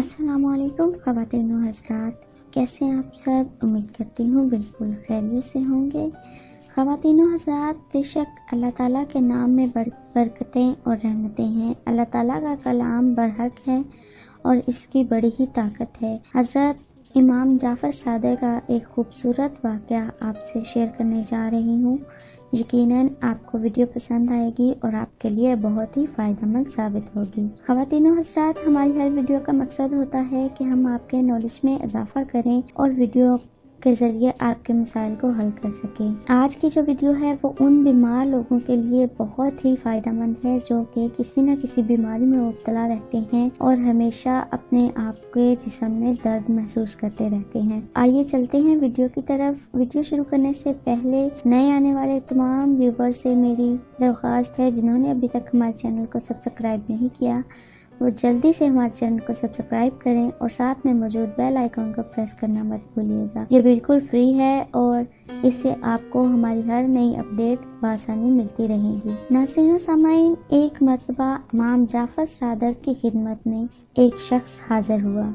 السلام علیکم خواتین و حضرات، کیسے ہیں آپ سب؟ امید کرتی ہوں بالکل خیریت سے ہوں گے۔ خواتین و حضرات، بے شک اللہ تعالیٰ کے نام میں برکتیں اور رحمتیں ہیں۔ اللہ تعالیٰ کا کلام برحق ہے اور اس کی بڑی ہی طاقت ہے۔ حضرت امام جعفر صادق کا ایک خوبصورت واقعہ آپ سے شیئر کرنے جا رہی ہوں۔ یقیناً آپ کو ویڈیو پسند آئے گی اور آپ کے لیے بہت ہی فائدہ مند ثابت ہوگی۔ خواتین و حضرات، ہماری ہر ویڈیو کا مقصد ہوتا ہے کہ ہم آپ کے نالج میں اضافہ کریں اور ویڈیو کے ذریعے آپ کے مسائل کو حل کر سکیں۔ آج کی جو ویڈیو ہے وہ ان بیمار لوگوں کے لیے بہت ہی فائدہ مند ہے جو کہ کسی نہ کسی بیماری میں مبتلا رہتے ہیں اور ہمیشہ اپنے آپ کے جسم میں درد محسوس کرتے رہتے ہیں۔ آئیے چلتے ہیں ویڈیو کی طرف۔ ویڈیو شروع کرنے سے پہلے نئے آنے والے تمام ویور سے میری درخواست ہے، جنہوں نے ابھی تک ہمارے چینل کو سبسکرائب نہیں کیا وہ جلدی سے ہمارے چینل کو سبسکرائب کریں اور ساتھ میں موجود بیل آئیکن کو پریس کرنا مت بھولیے گا۔ یہ بالکل فری ہے اور اس سے آپ کو ہماری ہر نئی اپڈیٹ بآسانی ملتی رہے گی۔ ناظرین و سامعین، ایک مرتبہ امام جعفر صادق کی خدمت میں ایک شخص حاضر ہوا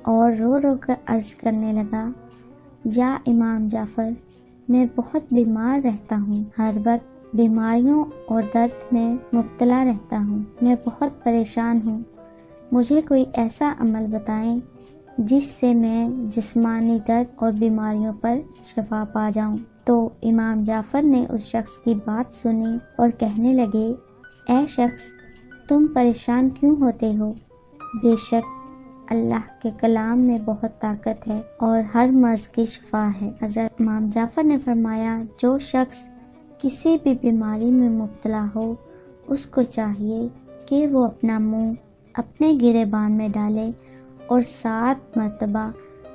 اور رو رو کر عرض کرنے لگا، یا امام جعفر، میں بہت بیمار رہتا ہوں، ہر وقت بیماریوں اور درد میں مبتلا رہتا ہوں، میں بہت پریشان ہوں، مجھے کوئی ایسا عمل بتائیں جس سے میں جسمانی درد اور بیماریوں پر شفا پا جاؤں۔ تو امام جعفر نے اس شخص کی بات سنی اور کہنے لگے، اے شخص، تم پریشان کیوں ہوتے ہو؟ بے شک اللہ کے کلام میں بہت طاقت ہے اور ہر مرض کی شفا ہے۔ حضرت امام جعفر نے فرمایا، جو شخص کسی بھی بیماری میں مبتلا ہو اس کو چاہیے کہ وہ اپنا منہ اپنے گریبان میں ڈالے اور 7 مرتبہ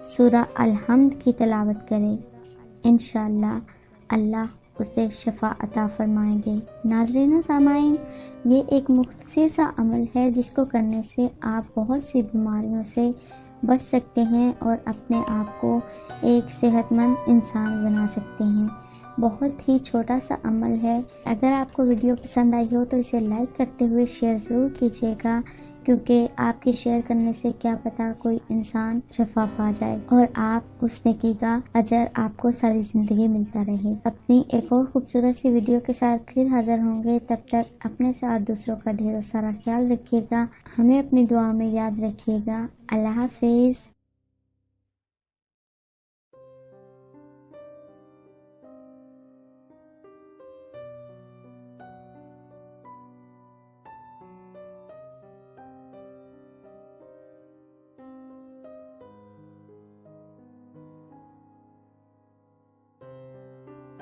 سورہ الحمد کی تلاوت کرے، انشاءاللہ اللہ اسے شفا عطا فرمائیں گے۔ ناظرین و سامعین، یہ ایک مختصر سا عمل ہے جس کو کرنے سے آپ بہت سی بیماریوں سے بچ سکتے ہیں اور اپنے آپ کو ایک صحت مند انسان بنا سکتے ہیں۔ بہت ہی چھوٹا سا عمل ہے۔ اگر آپ کو ویڈیو پسند آئی ہو تو اسے لائک کرتے ہوئے شیئر ضرور کیجیے گا، کیونکہ آپ کے شیئر کرنے سے کیا پتہ کوئی انسان شفا پا جائے اور آپ اس نیکی کا اجر آپ کو ساری زندگی ملتا رہے۔ اپنی ایک اور خوبصورت سی ویڈیو کے ساتھ پھر حاضر ہوں گے، تب تک اپنے ساتھ دوسروں کا ڈھیر سارا خیال رکھیے گا، ہمیں اپنی دعا میں یاد رکھیے گا۔ اللہ حافظ۔